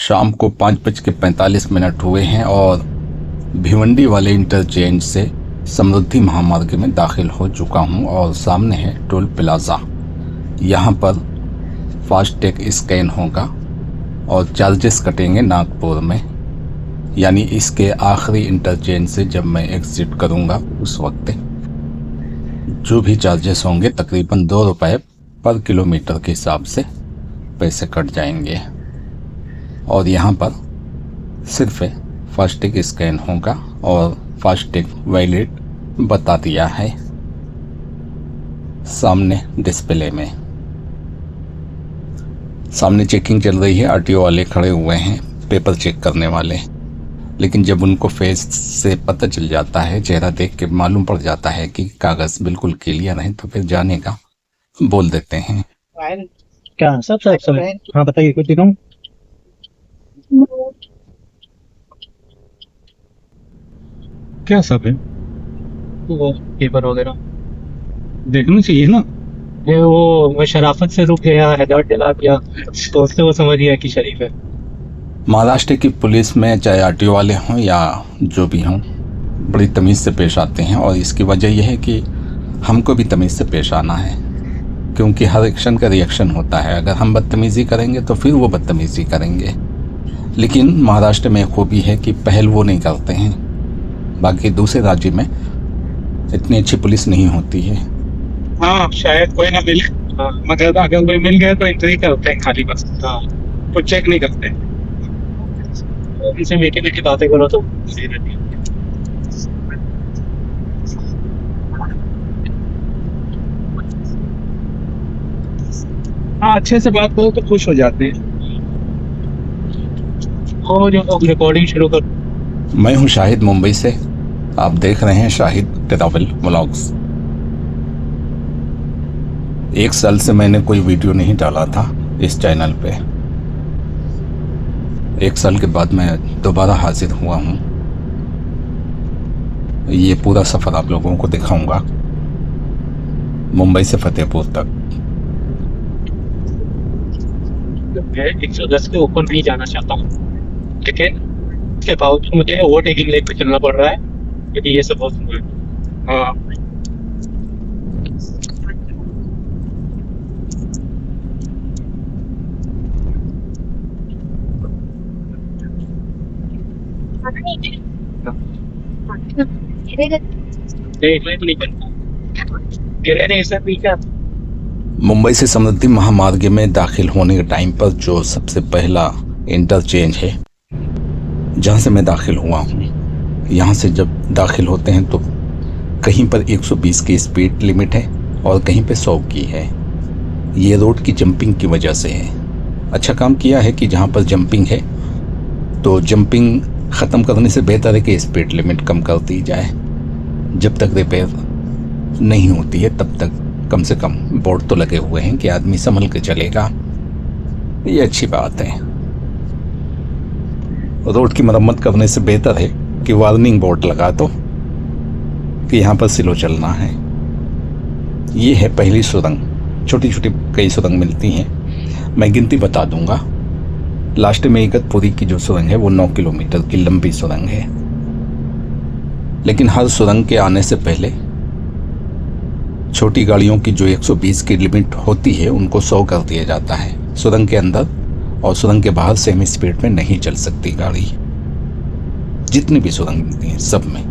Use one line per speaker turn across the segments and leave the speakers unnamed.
शाम को 5:45 हुए हैं और भिवंडी वाले इंटरचेंज से समृद्धि महामार्ग में दाखिल हो चुका हूं और सामने है टोल प्लाज़ा। यहां पर फास्टैग स्कैन होगा और चार्जेस कटेंगे नागपुर में, यानी इसके आखिरी इंटरचेंज से जब मैं एग्जिट करूंगा उस वक्त जो भी चार्जेस होंगे तकरीबन 2 रुपये पर किलोमीटर के हिसाब से पैसे कट जाएंगे। और यहाँ पर सिर्फ फास्टैग स्कैन होगा और फास्टैग वैलिड बता दिया है सामने डिस्प्ले में। सामने चेकिंग चल रही है, आरटीओ वाले खड़े हुए हैं पेपर चेक करने वाले, लेकिन जब उनको फेस से पता चल जाता है, चेहरा देख के मालूम पड़ जाता है कि कागज़ बिल्कुल क्लियर है, तो फिर जाने का बोल देते हैं।
क्या सब हाँ बताइए, कुछ दिखाऊं? क्या सब है?
वो पेपर वगैरह
देखना चाहिए ना।
वो मैं शराफत से रुक गया, हैदर दिला दिया तो उससे वो समझ गया कि शरीफ है।
महाराष्ट्र की पुलिस में चाहे आरटीओ वाले हों या जो भी हों, बड़ी तमीज़ से पेश आते हैं और इसकी वजह यह है कि हमको भी तमीज़ से पेश आना है, क्योंकि हर एक्शन का रिएक्शन होता है। अगर हम बदतमीज़ी करेंगे तो फिर वो बदतमीज़ी करेंगे। लेकिन महाराष्ट्र में खूबी है कि पहल वो नहीं करते हैं, बाकी दूसरे राज्य में इतनी अच्छी पुलिस नहीं होती है।
हाँ शायद कोई ना मिले, मगर अगर कोई मिल गया तो एंट्री करते हैं खाली बस, कुछ चेक नहीं करते।
इनसे मीठी मीठी बातें करो तो सही रहती है।
हाँ अच्छे से बात करो तो खुश हो जाते हैं।
और जो लोग रिकॉर्डिंग शुरू कर।
मैं हूं शाहिद मुंबई से, आप देख रहे हैं शाहिद ट्रैवल व्लॉग्स। 1 साल से मैंने कोई वीडियो नहीं डाला था इस चैनल पे। 1 साल के बाद मैं दोबारा हाजिर हुआ हूँ। ये पूरा सफ़र आप लोगों को दिखाऊंगा, मुंबई से फतेहपुर तक।
110 के ऊपर नहीं जाना चाहता हूँ, लेकिन इसके बावजूद मुझे ओवरटेकिंग लेन पे चलना पड़ रहा है क्योंकि ये सब बहुत सुंदर है। हाँ नहीं गिरे सर पीछे।
मुंबई से समृद्धि महामार्ग में दाखिल होने के टाइम पर जो सबसे पहला इंटरचेंज है जहाँ से मैं दाखिल हुआ हूँ, यहाँ से जब दाखिल होते हैं तो कहीं पर 120 की स्पीड लिमिट है और कहीं पे 100 की है। ये रोड की जंपिंग की वजह से है। अच्छा काम किया है कि जहाँ पर जंपिंग है तो जंपिंग ख़त्म करने से बेहतर है कि स्पीड लिमिट कम कर दी जाए। जब तक रिपेयर नहीं होती है तब तक कम से कम बोर्ड तो लगे हुए हैं कि आदमी संभल के चलेगा, ये अच्छी बात है। रोड की मरम्मत करने से बेहतर है कि वार्निंग बोर्ड लगा दो कि यहाँ पर स्लो चलना है। ये है पहली सुरंग, छोटी छोटी कई सुरंग मिलती हैं, मैं गिनती बता दूंगा। लास्ट में इगतपुरी की जो सुरंग है वो 9 किलोमीटर की लंबी सुरंग है, लेकिन हर सुरंग के आने से पहले छोटी गाड़ियों की जो 120 की लिमिट होती है उनको 100 कर दिया जाता है। सुरंग के अंदर और सुरंग के बाहर सेम स्पीड में नहीं चल सकती गाड़ी, जितनी भी सुरंग मिलती हैं सब में।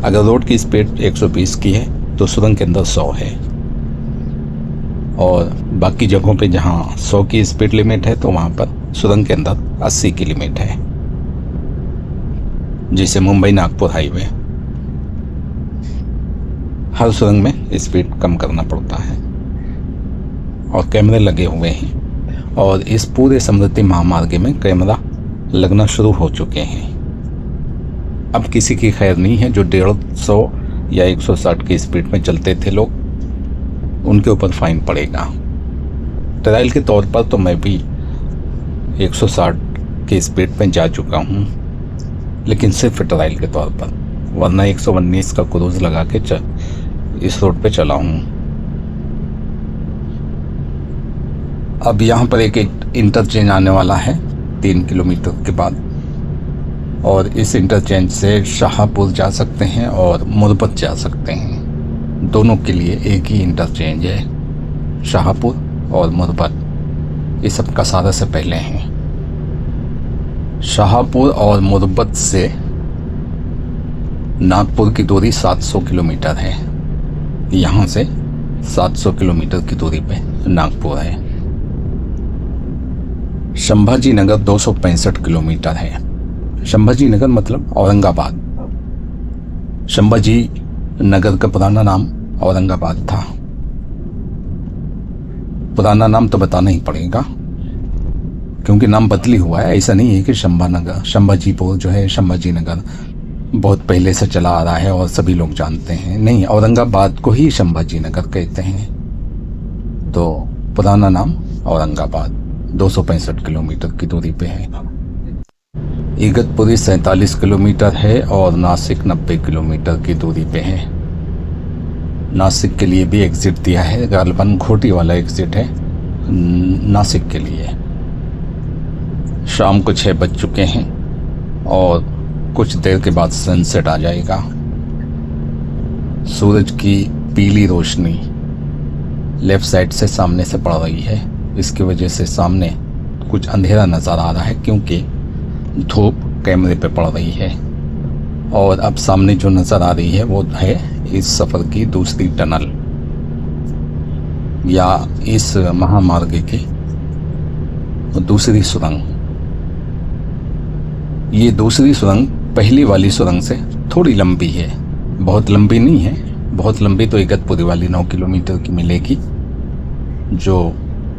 अगर रोड की स्पीड 120 की है तो सुरंग के अंदर 100 है, और बाकी जगहों पे जहाँ 100 की स्पीड लिमिट है तो वहाँ पर सुरंग के अंदर 80 की लिमिट है, जैसे मुंबई नागपुर हाईवे। हर सुरंग में स्पीड कम करना पड़ता है और कैमरे लगे हुए हैं, और इस पूरे समृद्धि महामार्ग में कैमरा लगना शुरू हो चुके हैं। अब किसी की खैर नहीं है। जो 150 या 160 की स्पीड में चलते थे लोग, उनके ऊपर फाइन पड़ेगा। ट्रायल के तौर पर तो मैं भी 160 की स्पीड में जा चुका हूँ, लेकिन सिर्फ ट्रायल के तौर पर, वरना 119 का क्रूज लगा के इस रोड पे चला हूँ। अब यहाँ पर एक इंटरचेंज आने वाला है 3 किलोमीटर के बाद। और इस इंटरचेंज से शाहपुर जा सकते हैं और मुरबत जा सकते हैं। दोनों के लिए एक ही इंटरचेंज है, शाहपुर और मुरबत। ये सब कसारा से पहले हैं। शाहपुर और मुरबत से नागपुर की दूरी 700 किलोमीटर है। यहाँ से 700 किलोमीटर की दूरी पे नागपुर है। संभाजी नगर 265 किलोमीटर है। संभाजी नगर मतलब औरंगाबाद। संभाजी नगर का पुराना नाम औरंगाबाद था। पुराना नाम तो बताना ही पड़ेगा क्योंकि नाम बदली हुआ है। ऐसा नहीं है कि संभाजीपुर जो है संभाजी नगर बहुत पहले से चला आ रहा है और सभी लोग जानते हैं। नहीं, औरंगाबाद को ही संभाजी नगर कहते हैं। तो पुराना नाम औरंगाबाद 265 किलोमीटर की दूरी पे है। इगतपुरी 47 किलोमीटर है और नासिक 90 किलोमीटर की दूरी पे है। नासिक के लिए भी एग्जिट दिया है, गालबन घोटी वाला एग्जिट है नासिक के लिए। शाम को 6 बज चुके हैं और कुछ देर के बाद सनसेट आ जाएगा। सूरज की पीली रोशनी लेफ्ट साइड से सामने से पड़ रही है। इसकी वजह से सामने कुछ अंधेरा नज़र आ रहा है क्योंकि धूप कैमरे पे पड़ रही है। और अब सामने जो नज़र आ रही है वो है इस सफ़र की दूसरी टनल या इस महामार्ग की दूसरी सुरंग। ये दूसरी सुरंग पहली वाली सुरंग से थोड़ी लंबी है, बहुत लंबी नहीं है। बहुत लंबी तो इगतपुरी वाली 9 किलोमीटर की मिलेगी जो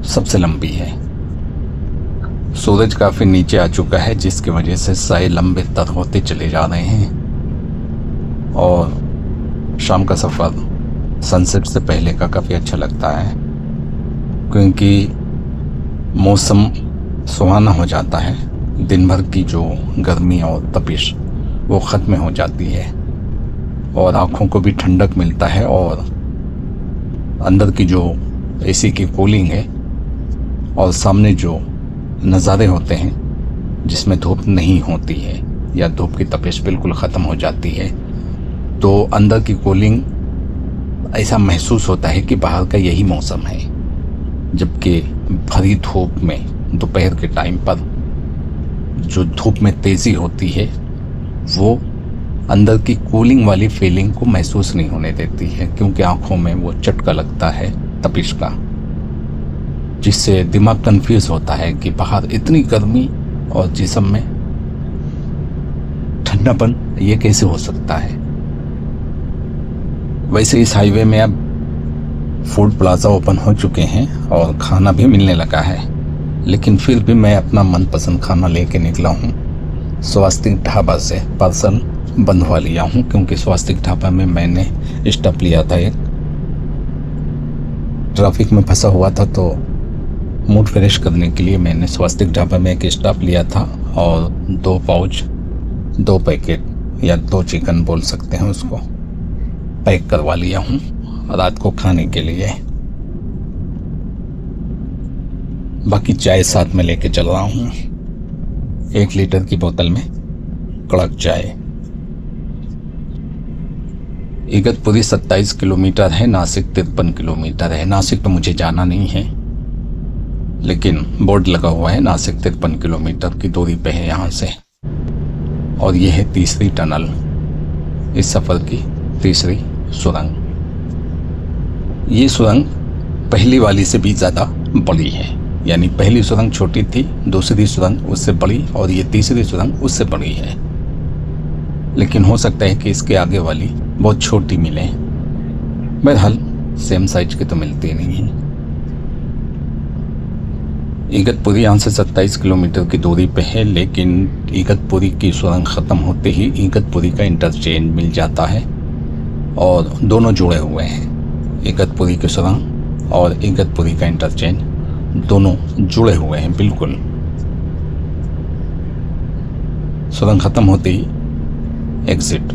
सबसे लंबी है। सूरज काफ़ी नीचे आ चुका है जिसकी वजह से साए लंबे तर होते चले जा रहे हैं और शाम का सफ़र सनसेट से पहले का काफ़ी अच्छा लगता है क्योंकि मौसम सुहाना हो जाता है। दिन भर की जो गर्मी और तपिश वो ख़त्म हो जाती है और आँखों को भी ठंडक मिलता है और अंदर की जो एसी की कूलिंग है और सामने जो नज़ारे होते हैं जिसमें धूप नहीं होती है या धूप की तपिश बिल्कुल ख़त्म हो जाती है, तो अंदर की कूलिंग ऐसा महसूस होता है कि बाहर का यही मौसम है। जबकि भरी धूप में दोपहर के टाइम पर जो धूप में तेज़ी होती है वो अंदर की कूलिंग वाली फीलिंग को महसूस नहीं होने देती है क्योंकि आँखों में वो चटका लगता है तपिश का, जिससे दिमाग कंफ्यूज होता है कि बाहर इतनी गर्मी और जिस्म में ठंडापन ये कैसे हो सकता है। वैसे इस हाईवे में अब फूड प्लाजा ओपन हो चुके हैं और खाना भी मिलने लगा है, लेकिन फिर भी मैं अपना मनपसंद खाना लेके निकला हूँ। स्वास्तिक ढाबा से पार्सल बंधवा लिया हूँ क्योंकि स्वास्तिक ढाबा में मैंने स्टॉप लिया था। एक ट्रैफिक में फंसा हुआ था तो मूड फ्रेश करने के लिए मैंने स्वास्तिक ढाबा में एक स्टॉप लिया था और 2 पाउच 2 पैकेट या 2 चिकन बोल सकते हैं उसको पैक करवा लिया हूँ रात को खाने के लिए। बाकी चाय साथ में लेके चल रहा हूँ, 1 लीटर की बोतल में कड़क चाय। इगतपुरी 27 किलोमीटर है, नासिक 53 किलोमीटर है। नासिक तो मुझे जाना नहीं है लेकिन बोर्ड लगा हुआ है नासिक 53 किलोमीटर की दूरी पे है यहाँ से। और ये है तीसरी टनल, इस सफ़र की तीसरी सुरंग। ये सुरंग पहली वाली से भी ज़्यादा बड़ी है, यानी पहली सुरंग छोटी थी, दूसरी सुरंग उससे बड़ी और ये तीसरी सुरंग उससे बड़ी है। लेकिन हो सकता है कि इसके आगे वाली बहुत छोटी मिले। बहरहाल सेम साइज की तो मिलती नहीं है। इगतपुरी यहाँ से 27 किलोमीटर की दूरी पे है, लेकिन इगतपुरी की सुरंग ख़त्म होते ही इगतपुरी का इंटरचेंज मिल जाता है और दोनों जुड़े हुए हैं। इगतपुरी की सुरंग और इगतपुरी का इंटरचेंज दोनों जुड़े हुए हैं बिल्कुल। सुरंग ख़त्म होते ही एग्जिट।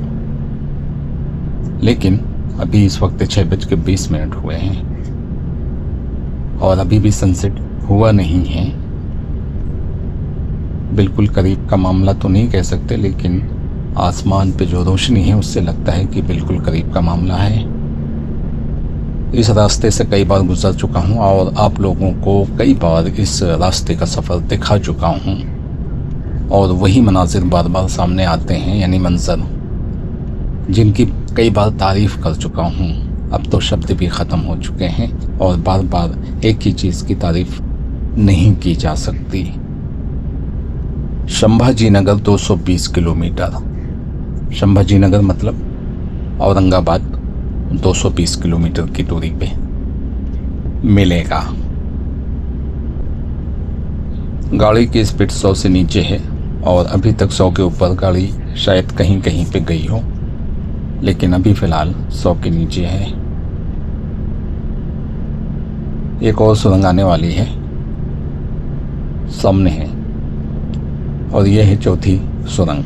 लेकिन अभी इस वक्त 6:20 हुए हैं और अभी भी सनसेट हुआ नहीं है। बिल्कुल करीब का मामला तो नहीं कह सकते, लेकिन आसमान पे जो रोशनी है उससे लगता है कि बिल्कुल करीब का मामला है। इस रास्ते से कई बार गुजर चुका हूँ और आप लोगों को कई बार इस रास्ते का सफ़र दिखा चुका हूँ, और वही मनाजिर बार बार सामने आते हैं, यानी मंजर जिनकी कई बार तारीफ़ कर चुका हूँ। अब तो शब्द भी ख़त्म हो चुके हैं और बार बार एक ही चीज़ की तारीफ़ नहीं की जा सकती। संभाजी नगर 220 किलोमीटर, संभाजी नगर मतलब औरंगाबाद 220 किलोमीटर की दूरी पे मिलेगा। गाड़ी की स्पीड 100 से नीचे है और अभी तक 100 के ऊपर गाड़ी शायद कहीं कहीं पे गई हो, लेकिन अभी फ़िलहाल 100 के नीचे है। एक और सुरंग आने वाली है, सामने है, और यह है चौथी सुरंग।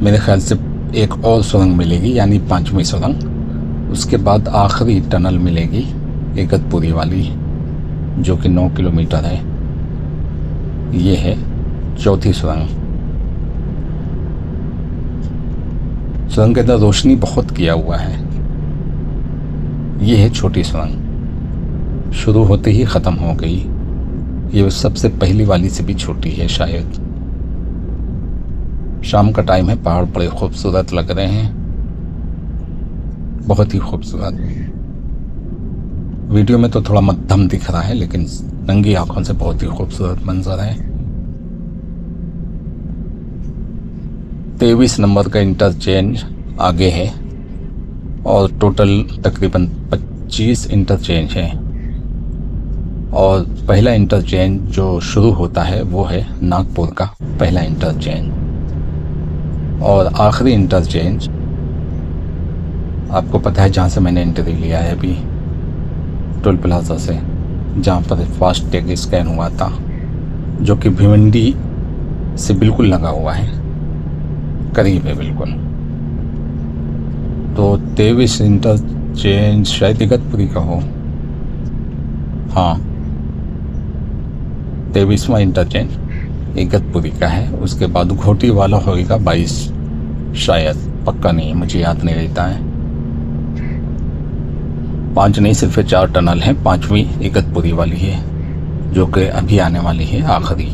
मेरे ख्याल से एक और सुरंग मिलेगी, यानी 5वीं सुरंग। उसके बाद आखिरी टनल मिलेगी इगतपुरी वाली, जो कि 9 किलोमीटर है। ये है चौथी सुरंग। सुरंग के अंदर रोशनी बहुत किया हुआ है। ये है छोटी सुरंग, शुरू होते ही ख़त्म हो गई। ये सबसे पहली वाली से भी छोटी है शायद। शाम का टाइम है, पहाड़ बड़े खूबसूरत लग रहे हैं, बहुत ही खूबसूरत। वीडियो में तो थोड़ा मध्यम दिख रहा है, लेकिन नंगी आंखों से बहुत ही खूबसूरत मंजर है। 23 नंबर का इंटरचेंज आगे है और टोटल तकरीबन 25 इंटरचेंज है। और पहला इंटरचेंज जो शुरू होता है वो है नागपुर का पहला इंटरचेंज, और आखिरी इंटरचेंज आपको पता है जहाँ से मैंने एंट्री लिया है अभी, टोल प्लाजा से, जहाँ पर फास्ट टैग स्कैन हुआ था, जो कि भिवंडी से बिल्कुल लगा हुआ है, करीब है बिल्कुल। तो 23 इंटरचेंज शायद इगतपुरी का हो, हाँ 23वां इंटरचेंज इगतपुरी का है। उसके बाद घोटी वाला होगा 22 शायद, पक्का नहीं, मुझे याद नहीं रहता है। 5 नहीं, सिर्फ 4 टनल हैं, 5वीं इगतपुरी वाली है जो कि अभी आने वाली है आखिरी।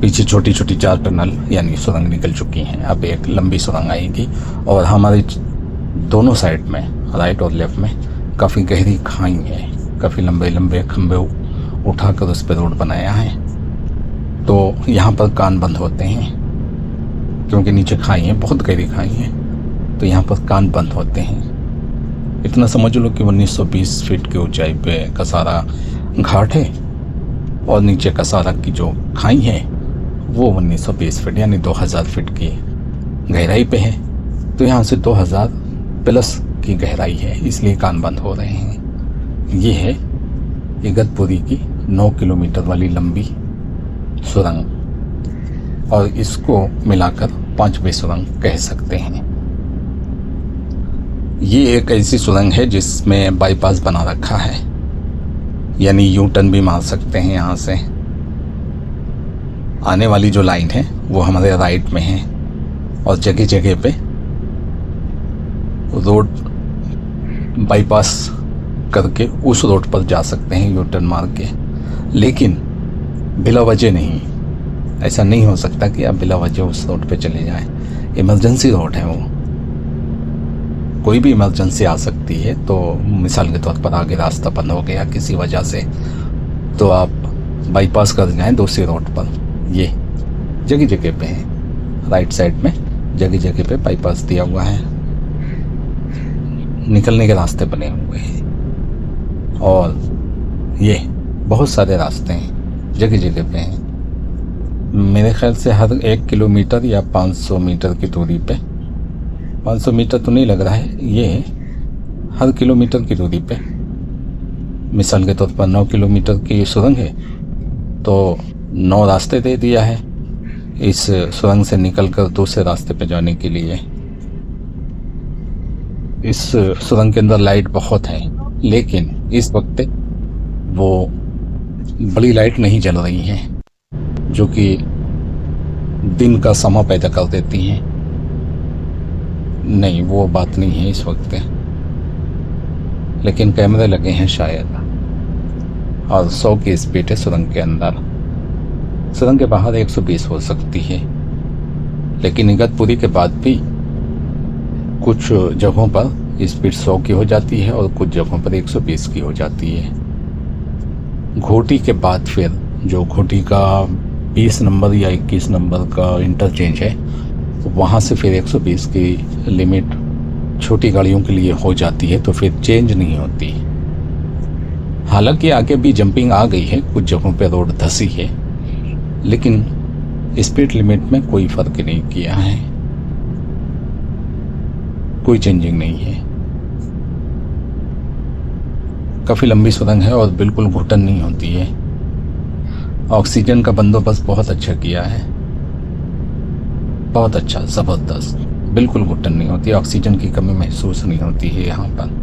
पीछे छोटी छोटी 4 टनल यानी सुरंग निकल चुकी हैं, अब एक लंबी सुरंग आएगी। और हमारे दोनों साइड में, राइट और लेफ्ट में, काफ़ी गहरी खाई है, काफ़ी लंबे लंबे खंभे उठाकर उस पर रोड बनाया है। तो यहाँ पर कान बंद होते हैं, क्योंकि नीचे खाई है, बहुत गहरी खाई है, तो यहाँ पर कान बंद होते हैं। इतना समझ लो कि 1920 फीट की ऊंचाई पे कसारा घाट है, और नीचे कसारा की जो खाई है वो 1920 फीट यानी 2000 फीट की गहराई पे है। तो यहाँ से 2000 प्लस की गहराई है, इसलिए कान बंद हो रहे हैं। ये है इगतपुरी की 9 किलोमीटर वाली लंबी सुरंग, और इसको मिलाकर 5वीं सुरंग कह सकते हैं। ये एक ऐसी सुरंग है जिसमें बाईपास बना रखा है, यानी यू टर्न भी मार सकते हैं। यहाँ से आने वाली जो लाइन है वो हमारे राइट में है, और जगह जगह पे रोड बाईपास करके उस रोड पर जा सकते हैं यू टर्न मार के, लेकिन बिला वजह नहीं। ऐसा नहीं हो सकता कि आप बिला वजह उस रोड पे चले जाएं। इमरजेंसी रोड है वो, कोई भी इमरजेंसी आ सकती है। तो मिसाल के तौर पर आगे रास्ता बंद हो गया किसी वजह से, तो आप बाईपास कर जाएं दूसरी रोड पर। ये जगह जगह पे है, राइट साइड में जगह जगह पे बाईपास दिया हुआ है, निकलने के रास्ते बने हुए हैं। और ये बहुत सारे रास्ते हैं, जगह जगह पे हैं। मेरे ख्याल से हर 1 किलोमीटर या 500 मीटर की दूरी पे, 500 मीटर तो नहीं लग रहा है, ये हर किलोमीटर की दूरी पे, मिसाल के तौर पर 9 किलोमीटर की सुरंग है तो 9 रास्ते दे दिया है इस सुरंग से निकलकर दूसरे रास्ते पे जाने के लिए। इस सुरंग के अंदर लाइट बहुत है, लेकिन इस वक्त वो बड़ी लाइट नहीं जल रही हैं, जो कि दिन का समा पैदा कर देती हैं। नहीं, वो बात नहीं है इस वक्त, लेकिन कैमरे लगे हैं शायद। और 100 की स्पीड है सुरंग के अंदर। सुरंग के बाहर 120 हो सकती है, लेकिन इगतपुरी के बाद भी कुछ जगहों पर स्पीड 100 की हो जाती है और कुछ जगहों पर 120 की हो जाती है। घोटी के बाद फिर जो घोटी का 20 नंबर या 21 नंबर का इंटरचेंज है, वहाँ से फिर 120 की लिमिट छोटी गाड़ियों के लिए हो जाती है, तो फिर चेंज नहीं होती। हालांकि आगे भी जंपिंग आ गई है, कुछ जगहों पे रोड धंसी है, लेकिन स्पीड लिमिट में कोई फर्क नहीं किया है, कोई चेंजिंग नहीं है। काफ़ी लंबी सुरंग है और बिल्कुल घुटन नहीं होती है। ऑक्सीजन का बंदोबस्त बहुत अच्छा किया है, बहुत अच्छा, ज़बरदस्त। बिल्कुल घुटन नहीं होती, ऑक्सीजन की कमी महसूस नहीं होती है यहाँ पर।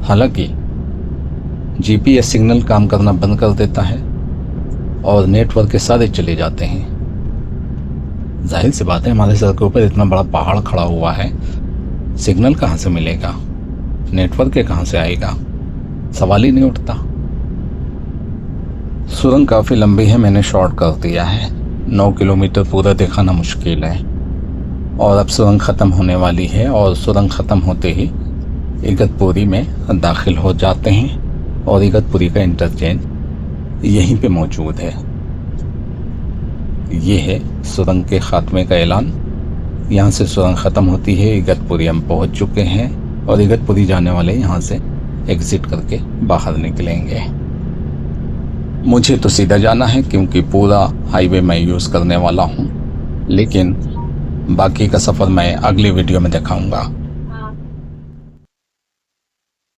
हालांकि जीपीएस सिग्नल काम करना बंद कर देता है और नेटवर्क के सारे चले जाते हैं। जाहिर सी बात है, हमारे सड़क के ऊपर इतना बड़ा पहाड़ खड़ा हुआ है, सिग्नल कहाँ से मिलेगा, नेटवर्क के कहाँ से आएगा, सवाल ही नहीं उठता। सुरंग काफ़ी लंबी है, मैंने शॉर्ट कर दिया है। 9 किलोमीटर पूरा दिखाना मुश्किल है और अब सुरंग ख़त्म होने वाली है और सुरंग ख़त्म होते ही इगतपुरी में दाखिल हो जाते हैं और इगतपुरी का इंटरचेंज यहीं पे मौजूद है। ये है सुरंग के ख़ात्मे का ऐलान। यहाँ से सुरंग ख़त्म होती है, इगतपुरी हम पहुँच चुके हैं और इगतपुरी जाने वाले यहाँ से एग्ज़िट करके बाहर निकलेंगे। मुझे तो सीधा जाना है क्योंकि पूरा हाईवे मैं यूज़ करने वाला हूँ, लेकिन बाकी का सफ़र मैं अगली वीडियो में दिखाऊँगा।